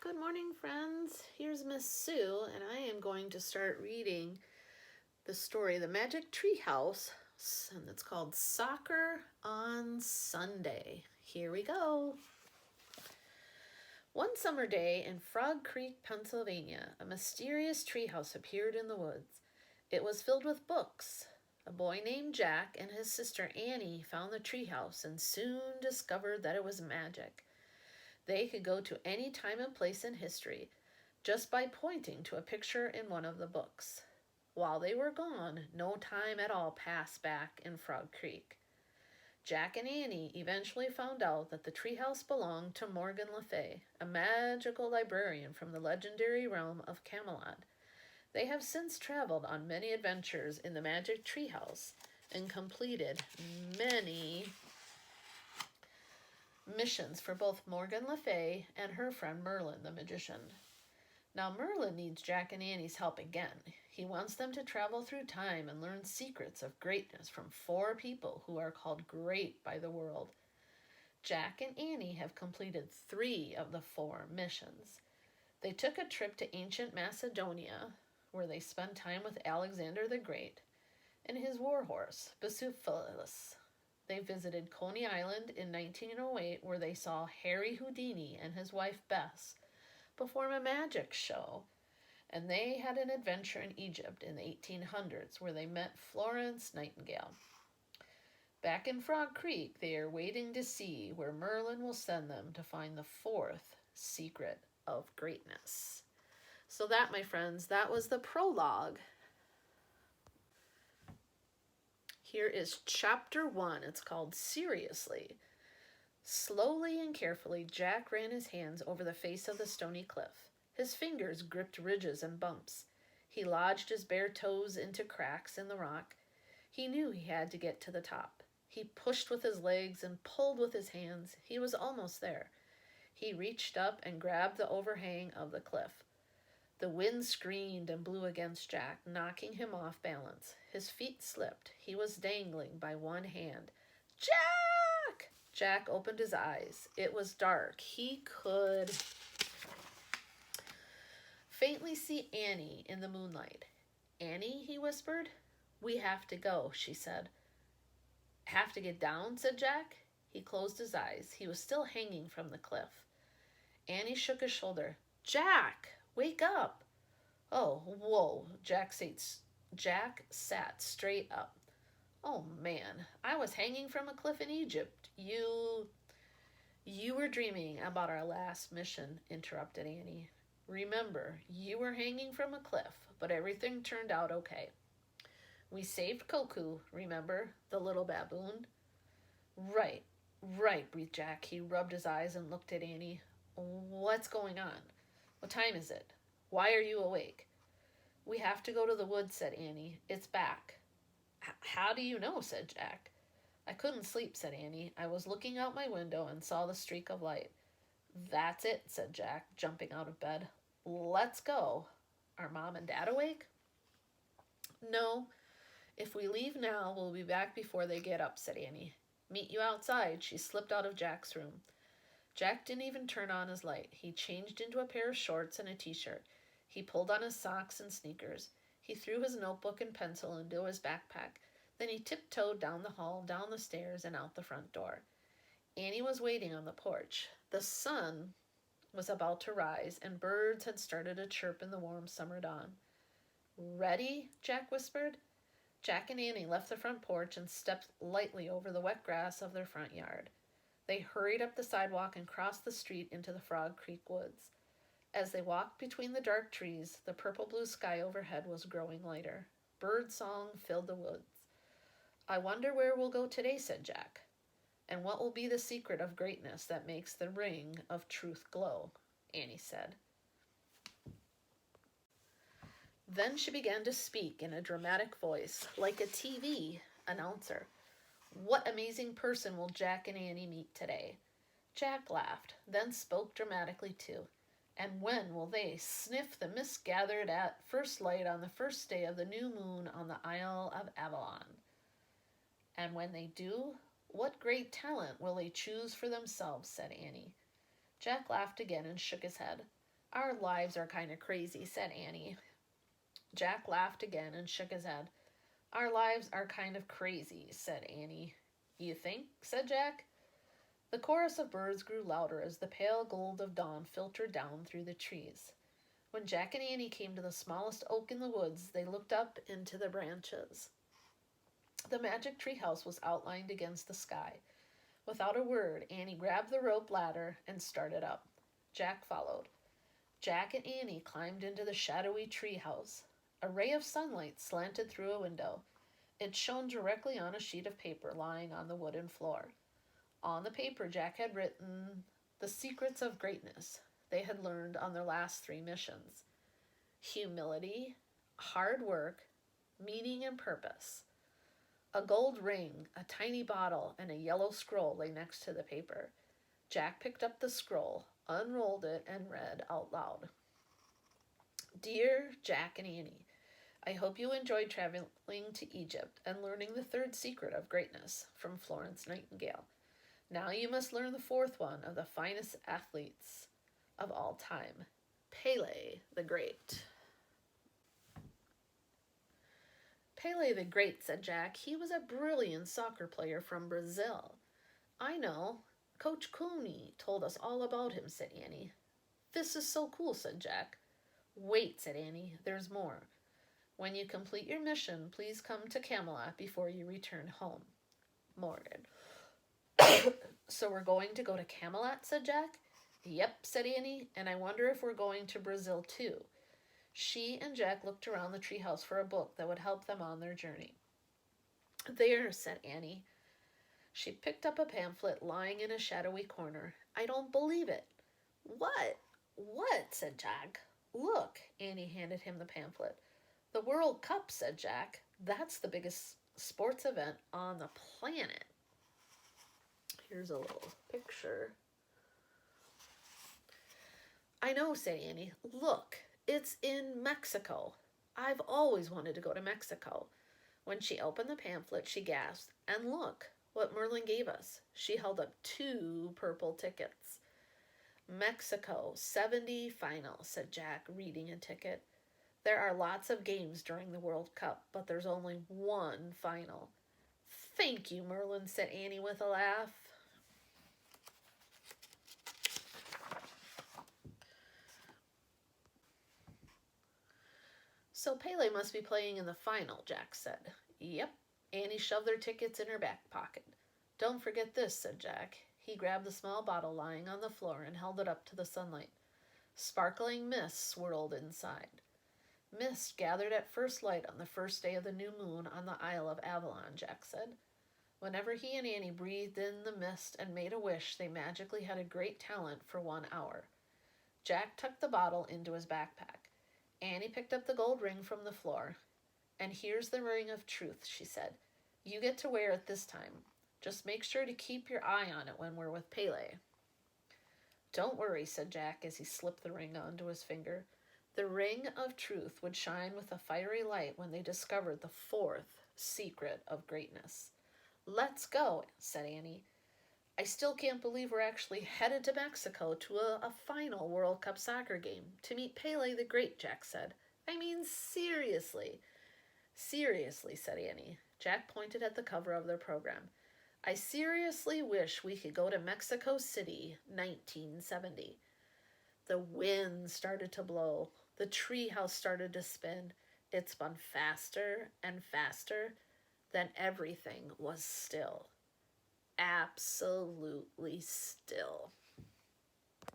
Good morning, friends. Here's Miss Sue, and I am going to start reading the story, The Magic Treehouse, and it's called Soccer on Sunday. Here we go. One summer day in Frog Creek, Pennsylvania, a mysterious treehouse appeared in the woods. It was filled with books. A boy named Jack and his sister Annie found the treehouse and soon discovered that it was magic. They could go to any time and place in history just by pointing to a picture in one of the books. While they were gone, no time at all passed back in Frog Creek. Jack and Annie eventually found out that the treehouse belonged to Morgan Le Fay, a magical librarian from the legendary realm of Camelot. They have since traveled on many adventures in the magic treehouse and completed many missions for both Morgan Le Fay and her friend Merlin the magician. Now Merlin needs Jack and Annie's help again. He wants them to travel through time and learn secrets of greatness from 4 people who are called great by the world. Jack and Annie have completed 3 of the 4 missions. They took a trip to ancient Macedonia, where they spent time with Alexander the Great and his warhorse, Bucephalus. They visited Coney Island in 1908, where they saw Harry Houdini and his wife Bess perform a magic show. And they had an adventure in Egypt in the 1800s, where they met Florence Nightingale. Back in Frog Creek, they are waiting to see where Merlin will send them to find the 4th secret of greatness. So that, my friends, that was the prologue. Here is chapter 1. It's called Seriously. Slowly and carefully, Jack ran his hands over the face of the stony cliff. His fingers gripped ridges and bumps. He lodged his bare toes into cracks in the rock. He knew he had to get to the top. He pushed with his legs and pulled with his hands. He was almost there. He reached up and grabbed the overhang of the cliff. The wind screamed and blew against Jack, knocking him off balance. His feet slipped. He was dangling by one hand. Jack! Jack opened his eyes. It was dark. He could faintly see Annie in the moonlight. Annie, he whispered. We have to go, she said. Have to get down, said Jack. He closed his eyes. He was still hanging from the cliff. Annie shook his shoulder. Jack! Wake up! Oh, whoa, Jack sat straight up. Oh, man, I was hanging from a cliff in Egypt. You were dreaming about our last mission, interrupted Annie. Remember, you were hanging from a cliff, but everything turned out okay. We saved Koku, remember, the little baboon? Right, breathed Jack. He rubbed his eyes and looked at Annie. What's going on? What time is it? Why are you awake? We have to go to the woods, said Annie. It's back. How do you know, said Jack. I couldn't sleep, said Annie. I was looking out my window and saw the streak of light. That's it, said Jack, jumping out of bed. Let's go. Are Mom and Dad awake? No. If we leave now, we'll be back before they get up, said Annie. Meet you outside. She slipped out of Jack's room. Jack didn't even turn on his light. He changed into a pair of shorts and a t-shirt. He pulled on his socks and sneakers. He threw his notebook and pencil into his backpack. Then he tiptoed down the hall, down the stairs, and out the front door. Annie was waiting on the porch. The sun was about to rise, and birds had started to chirp in the warm summer dawn. Ready? Jack whispered. Jack and Annie left the front porch and stepped lightly over the wet grass of their front yard. They hurried up the sidewalk and crossed the street into the Frog Creek woods. As they walked between the dark trees, the purple-blue sky overhead was growing lighter. Bird song filled the woods. I wonder where we'll go today, said Jack. And what will be the secret of greatness that makes the ring of truth glow, Annie said. Then she began to speak in a dramatic voice, like a TV announcer. What amazing person will Jack and Annie meet today? Jack laughed, then spoke dramatically too. And when will they sniff the mist gathered at first light on the first day of the new moon on the Isle of Avalon? And when they do, what great talent will they choose for themselves, said Annie. Jack laughed again and shook his head. Our lives are kind of crazy, said Annie. Jack laughed again and shook his head. Our lives are kind of crazy, said Annie. You think? Said Jack. The chorus of birds grew louder as the pale gold of dawn filtered down through the trees. When Jack and Annie came to the smallest oak in the woods, they looked up into the branches. The magic treehouse was outlined against the sky. Without a word, Annie grabbed the rope ladder and started up. Jack followed. Jack and Annie climbed into the shadowy treehouse. A ray of sunlight slanted through a window. It shone directly on a sheet of paper lying on the wooden floor. On the paper, Jack had written the secrets of greatness they had learned on their last 3 missions. Humility, hard work, meaning and purpose. A gold ring, a tiny bottle, and a yellow scroll lay next to the paper. Jack picked up the scroll, unrolled it, and read out loud. Dear Jack and Annie, I hope you enjoyed traveling to Egypt and learning the 3rd secret of greatness from Florence Nightingale. Now you must learn the 4th one of the finest athletes of all time, Pele the Great. Pele the Great, said Jack. He was a brilliant soccer player from Brazil. I know. Coach Cooney told us all about him, said Annie. This is so cool, said Jack. Wait, said Annie. There's more. When you complete your mission, please come to Camelot before you return home. Morgan. So we're going to go to Camelot, said Jack. Yep, said Annie, and I wonder if we're going to Brazil too. She and Jack looked around the treehouse for a book that would help them on their journey. There, said Annie. She picked up a pamphlet lying in a shadowy corner. I don't believe it. What? What? Said Jack. Look, Annie handed him the pamphlet. The World Cup, said Jack. That's the biggest sports event on the planet. Here's a little picture. I know, said Annie. Look, it's in Mexico. I've always wanted to go to Mexico. When she opened the pamphlet, she gasped, and look what Merlin gave us. She held up 2 purple tickets. Mexico 70 final, said Jack, reading a ticket. There are lots of games during the World Cup, but there's only 1 final. Thank you, Merlin, said Annie with a laugh. So Pele must be playing in the final, Jack said. Yep. Annie shoved their tickets in her back pocket. Don't forget this, said Jack. He grabbed the small bottle lying on the floor and held it up to the sunlight. Sparkling mist swirled inside. Mist gathered at first light on the first day of the new moon on the Isle of Avalon, Jack said. Whenever he and Annie breathed in the mist and made a wish, they magically had a great talent for 1 hour. Jack tucked the bottle into his backpack. Annie picked up the gold ring from the floor. And here's the ring of truth, she said. You get to wear it this time. Just make sure to keep your eye on it when we're with Pele. Don't worry, said Jack as he slipped the ring onto his finger. The ring of truth would shine with a fiery light when they discovered the 4th secret of greatness. Let's go, said Annie. I still can't believe we're actually headed to Mexico to a final World Cup soccer game to meet Pele the Great, Jack said. I mean, seriously. Seriously, said Annie. Jack pointed at the cover of their program. I seriously wish we could go to Mexico City, 1970. The wind started to blow. The treehouse started to spin. It spun faster and faster. Then everything was still. Absolutely still.